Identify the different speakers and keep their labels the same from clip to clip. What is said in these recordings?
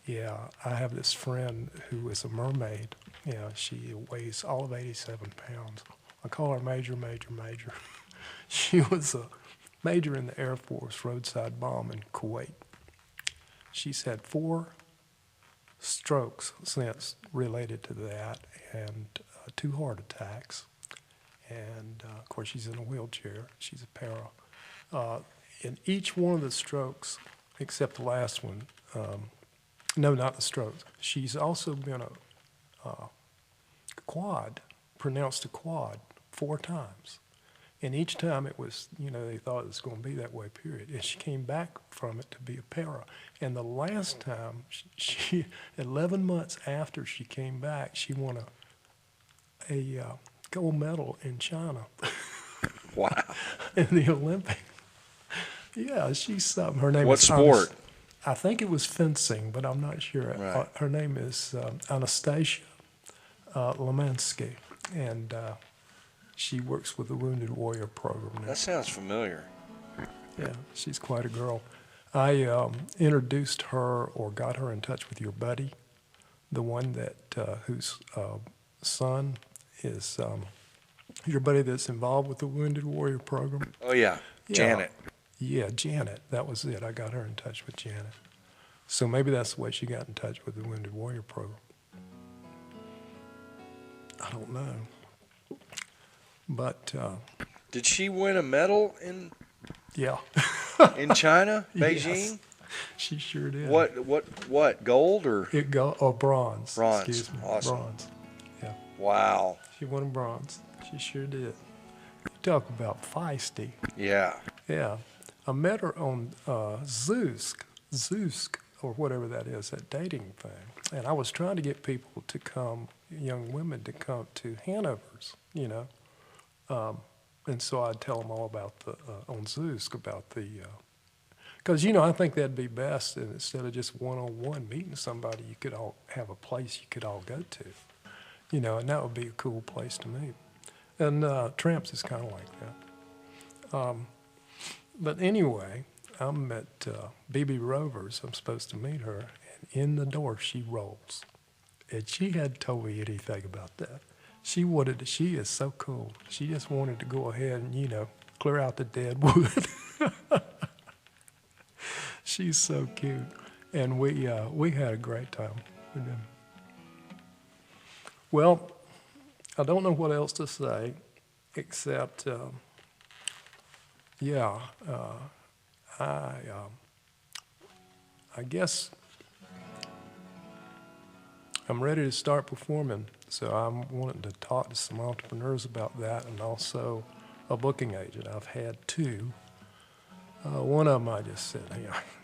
Speaker 1: Yeah, I have this friend who is a mermaid. Yeah, she weighs all of 87 pounds. I call her Major, Major, Major. She was a major in the Air Force roadside bomb in Kuwait. She's had 4 strokes since related to that, and 2 heart attacks. And of course, she's in a wheelchair. She's a para. Uh, in each one of the strokes, except the last one, no, not the strokes. She's also been a quad, pronounced a quad 4 times. And each time it was, they thought it was going to be that way, period. And she came back from it to be a para. And the last time, she 11 months after she came back, she won a gold medal in China
Speaker 2: Wow.
Speaker 1: in the Olympics. Yeah, she's something. Her name
Speaker 2: What
Speaker 1: is
Speaker 2: sport?
Speaker 1: I think it was fencing, but I'm not sure.
Speaker 2: Right.
Speaker 1: Her name is Anastasia Lemansky, and she works with the Wounded Warrior program now.
Speaker 2: That sounds familiar.
Speaker 1: Yeah, she's quite a girl. I introduced her or got her in touch with your buddy, the one that whose son is your buddy that's involved with the Wounded Warrior program.
Speaker 2: Oh, yeah.
Speaker 1: Yeah.
Speaker 2: Janet.
Speaker 1: Yeah, Janet. That was it. I got her in touch with Janet. So maybe that's the way she got in touch with the Wounded Warrior program. I don't know. But
Speaker 2: Did she win a medal in
Speaker 1: yeah,
Speaker 2: China,
Speaker 1: Yes.
Speaker 2: Beijing?
Speaker 1: she sure did.
Speaker 2: What? Gold or
Speaker 1: Bronze.
Speaker 2: Bronze.
Speaker 1: Excuse me.
Speaker 2: Awesome.
Speaker 1: Bronze. Yeah,
Speaker 2: wow?
Speaker 1: she won bronze. She sure did. You talk about feisty.
Speaker 2: Yeah.
Speaker 1: Yeah, I met her on Zoosk, or whatever that is, that dating thing. And I was trying to get people to come, young women to come to Hanover's, and so I'd tell them all about on Zoosk about the, because, I think that'd be best, and instead of just one-on-one meeting somebody, you could all have a place you could all go to, and that would be a cool place to meet. And Tramps is kind of like that. But anyway, I'm at BB Rover's. I'm supposed to meet her, and in the door she rolls. And she hadn't told me anything about that. She is so cool. She just wanted to go ahead and, clear out the dead wood. She's so cute. And we had a great time with them. Well, I don't know what else to say except, I guess I'm ready to start performing, so I'm wanting to talk to some entrepreneurs about that, and also a booking agent. I've had 2. One of them I just said,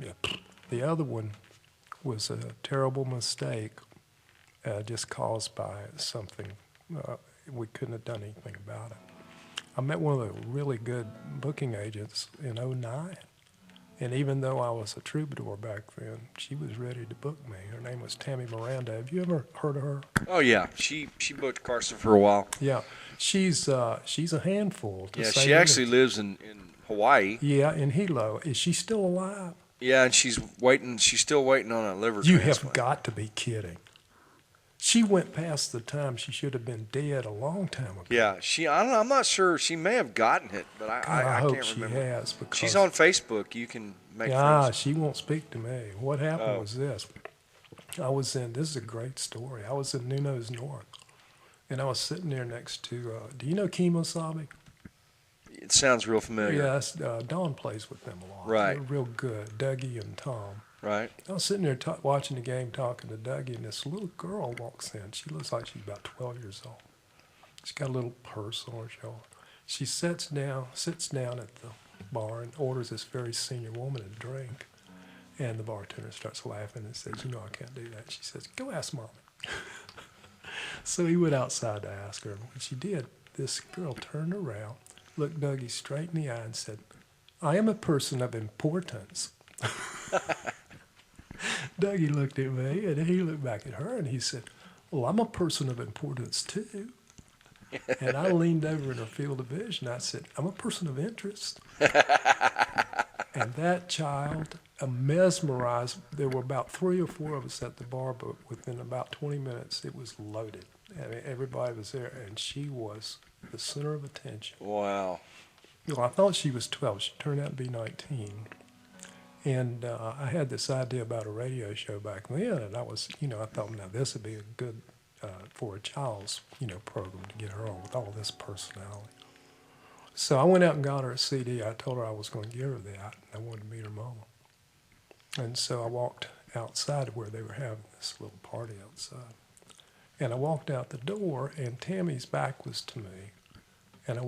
Speaker 1: yeah. The other one was a terrible mistake, just caused by something. We couldn't have done anything about it. I met one of the really good booking agents in '09. And even though I was a troubadour back then, she was ready to book me. Her name was Tammy Miranda. Have you ever heard of her?
Speaker 2: Oh, yeah. She booked Carson for a while.
Speaker 1: Yeah. She's a handful.
Speaker 2: Yeah, she actually lives in Hawaii.
Speaker 1: Yeah, in Hilo. Is she still alive?
Speaker 2: Yeah, and she's still waiting on a liver
Speaker 1: You
Speaker 2: transplant.
Speaker 1: have got to be kidding. She went past the time she should have been dead a long time ago.
Speaker 2: Yeah, I don't know, I'm not sure. She may have gotten it, but I
Speaker 1: hope
Speaker 2: can't
Speaker 1: she
Speaker 2: remember.
Speaker 1: has, because
Speaker 2: She's on Facebook. You can make friends.
Speaker 1: she won't speak to me. What happened
Speaker 2: Oh.
Speaker 1: was this. This is a great story. I was in Nuno's North, and I was sitting there next to, do you know Kemosabe?
Speaker 2: It sounds real familiar.
Speaker 1: Yeah, Don plays with them a lot.
Speaker 2: Right.
Speaker 1: They're real good, Dougie and Tom.
Speaker 2: Right.
Speaker 1: I was sitting there watching the game, talking to Dougie, and this little girl walks in. She looks like she's about 12 years old. She's got a little purse on her shoulder. She sits down at the bar and orders this very senior woman a drink. And the bartender starts laughing and says, I can't do that. She says, go ask Mommy. So he went outside to ask her. And when she did, this girl turned around, looked Dougie straight in the eye and said, I am a person of importance. Dougie looked at me, and he looked back at her, and he said, well, I'm a person of importance, too. And I leaned over in her field of vision. I said, I'm a person of interest. And that child mesmerized. There were about 3 or 4 of us at the bar, but within about 20 minutes, it was loaded. I mean, everybody was there, and she was the center of attention.
Speaker 2: Wow.
Speaker 1: Well, I thought she was 12. She turned out to be 19. And I had this idea about a radio show back then, and I was, I thought, now this would be a good for a child's, program to get her on with all this personality. So I went out and got her a CD. I told her I was going to give her that, and I wanted to meet her mama. And so I walked outside where they were having this little party outside. And I walked out the door, and Tammy's back was to me. And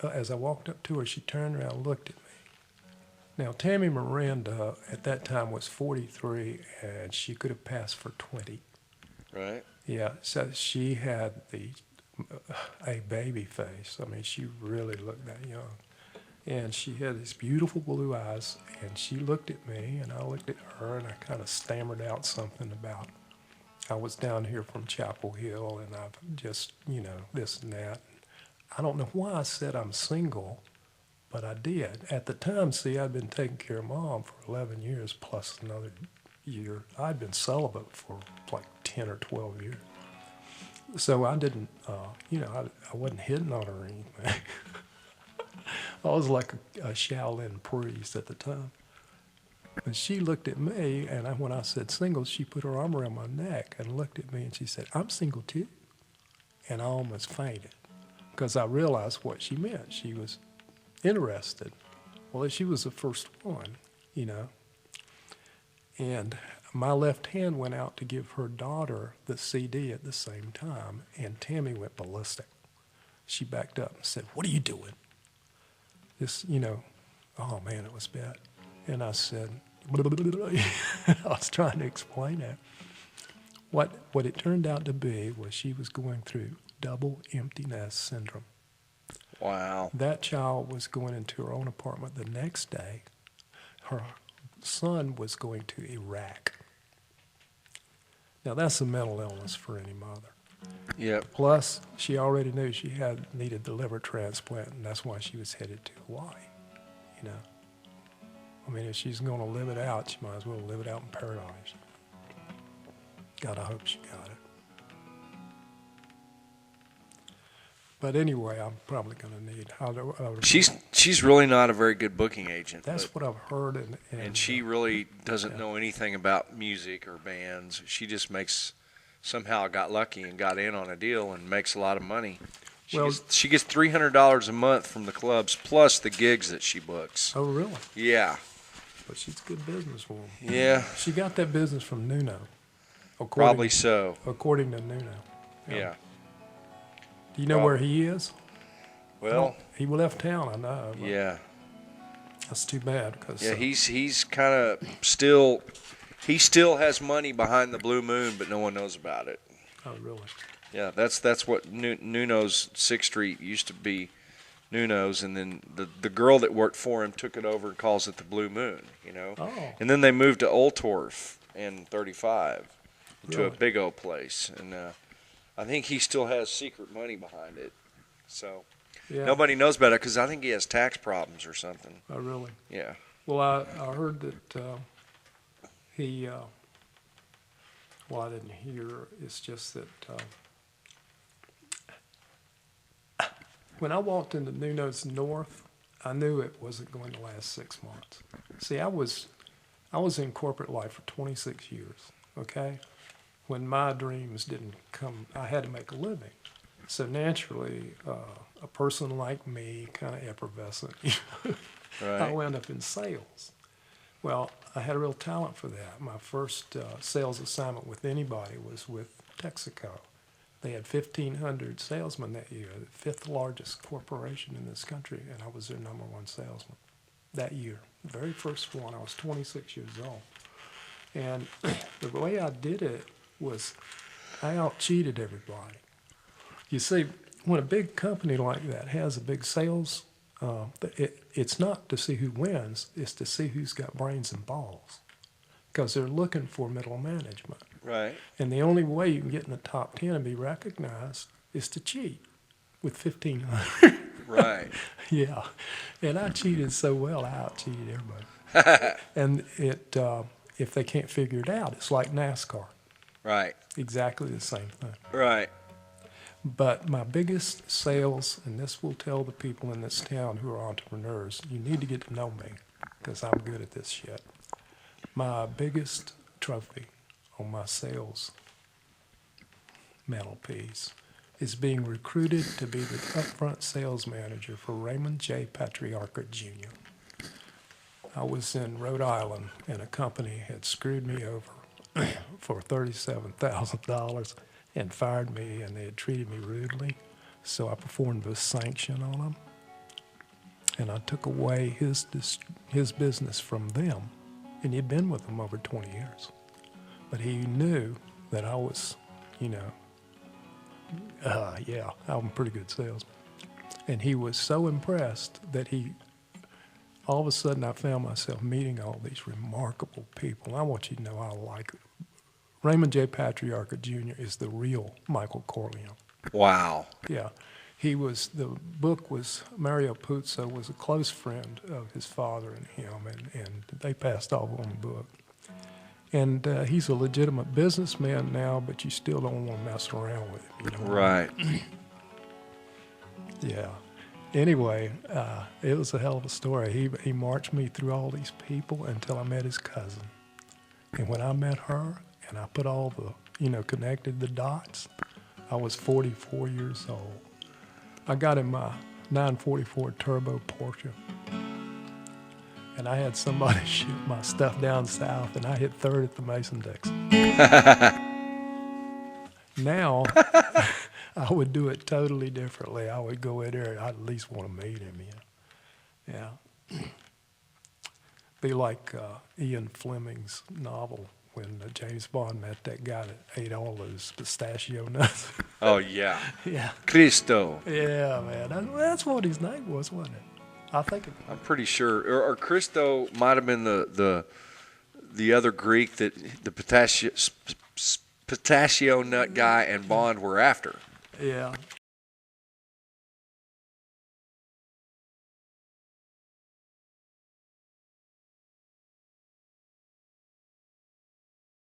Speaker 1: as I walked up to her, she turned around and looked at me. Now, Tammy Miranda at that time was 43, and she could have passed for 20.
Speaker 2: Right.
Speaker 1: Yeah, so she had a baby face. I mean, she really looked that young. And she had these beautiful blue eyes, and she looked at me, and I looked at her, and I kind of stammered out something about, I was down here from Chapel Hill, and I've just, this and that. I don't know why I said I'm single, but I did. At the time, see, I'd been taking care of Mom for 11 years plus another year. I'd been celibate for like 10 or 12 years. So I didn't, I wasn't hitting on her or anything. I was like a Shaolin priest at the time. And she looked at me, and when I said single, she put her arm around my neck and looked at me, and she said, I'm single too. And I almost fainted because I realized what she meant. She was interested. Well, she was the first one, And my left hand went out to give her daughter the CD at the same time, and Tammy went ballistic. She backed up and said, what are you doing? This, oh man, it was bad. And I said, I was trying to explain it. What it turned out to be was she was going through double empty nest syndrome.
Speaker 2: Wow.
Speaker 1: That child was going into her own apartment the next day. Her son was going to Iraq. Now, that's a mental illness for any mother.
Speaker 2: Yep.
Speaker 1: Plus, she already knew she needed the liver transplant, and that's why she was headed to Hawaii, I mean, if she's going to live it out, she might as well live it out in paradise. Gotta hope she got it. But anyway, I'm probably going to need
Speaker 2: She's really not a very good booking agent.
Speaker 1: That's what I've heard.
Speaker 2: And she really doesn't know anything about music or bands. She just somehow got lucky and got in on a deal and makes a lot of money. She gets $300 a month from the clubs plus the gigs that she books.
Speaker 1: Oh, really?
Speaker 2: Yeah.
Speaker 1: But she's a good businesswoman.
Speaker 2: Yeah.
Speaker 1: She got that business from Nuno.
Speaker 2: Probably so.
Speaker 1: According to Nuno.
Speaker 2: Yeah.
Speaker 1: Do you know where he is?
Speaker 2: Well,
Speaker 1: he left town, I know.
Speaker 2: Yeah.
Speaker 1: That's too bad.
Speaker 2: Yeah, he's kind of still – he still has money behind the Blue Moon, but no one knows about it.
Speaker 1: Oh, really?
Speaker 2: Yeah, that's what Nuno's 6th Street used to be, Nuno's, and then the girl that worked for him took it over and calls it the Blue Moon,
Speaker 1: Oh.
Speaker 2: And then they moved to Oltorf in 35 to a
Speaker 1: Really?
Speaker 2: big old place, and I think he still has secret money behind it. So
Speaker 1: Yeah.
Speaker 2: nobody knows about it because I think he has tax problems or something.
Speaker 1: Oh, really?
Speaker 2: Yeah.
Speaker 1: Well, I heard that he, well, I didn't hear. It's just that when I walked into Nuno's North, I knew it wasn't going to last 6 months. See, I was in corporate life for 26 years, okay? When my dreams didn't come, I had to make a living. So naturally, a person like me, kind of effervescent,
Speaker 2: Right.
Speaker 1: I wound up in sales. Well, I had a real talent for that. My first sales assignment with anybody was with Texaco. They had 1,500 salesmen that year, the 5th largest corporation in this country, and I was their #1 salesman that year. The very first one, I was 26 years old. And the way I did it was I out-cheated everybody. You see, when a big company like that has a big sales, it's not to see who wins, it's to see who's got brains and balls, because they're looking for middle management.
Speaker 2: Right.
Speaker 1: And the only way you can get in the top 10 and be recognized is to cheat with 1,500.
Speaker 2: Right.
Speaker 1: Yeah. And I cheated so well, I out-cheated everybody. And if they can't figure it out, it's like NASCAR.
Speaker 2: Right.
Speaker 1: Exactly the same thing.
Speaker 2: Right.
Speaker 1: But my biggest sales, and this will tell the people in this town who are entrepreneurs, you need to get to know me because I'm good at this shit. My biggest trophy on my sales mantelpiece is being recruited to be the upfront sales manager for Raymond J Patriarcha Jr. I was in Rhode Island, and a company had screwed me over for $37,000 and fired me, and they had treated me rudely. So I performed a sanction on them, and I took away his business from them. And he'd been with them over 20 years. But he knew that I was, I'm a pretty good salesman. And he was so impressed that all of a sudden I found myself meeting all these remarkable people. I want you to know I like it. Raymond J Patriarcha Jr. is the real Michael Corleone.
Speaker 2: Wow.
Speaker 1: Yeah. Mario Puzo was a close friend of his father and him, and they passed off on the book. And he's a legitimate businessman now, but you still don't want to mess around with him. You know?
Speaker 2: Right.
Speaker 1: Yeah. Anyway, it was a hell of a story. He marched me through all these people until I met his cousin. And when I met her and I put all the, connected the dots, I was 44 years old. I got in my 944 turbo Porsche, and I had somebody ship my stuff down south, and I hit third at the Mason-Dixon. Now, I would do it totally differently. I would go in there and I'd at least want to meet him. Yeah. Be like Ian Fleming's novel when James Bond met that guy that ate all those pistachio nuts.
Speaker 2: Oh, yeah.
Speaker 1: Yeah.
Speaker 2: Cristo.
Speaker 1: Yeah, man. That's what his name was, wasn't it? I think it
Speaker 2: I'm pretty sure. Or Cristo might have been the other Greek that the pistachio nut guy and Bond were after.
Speaker 1: Yeah.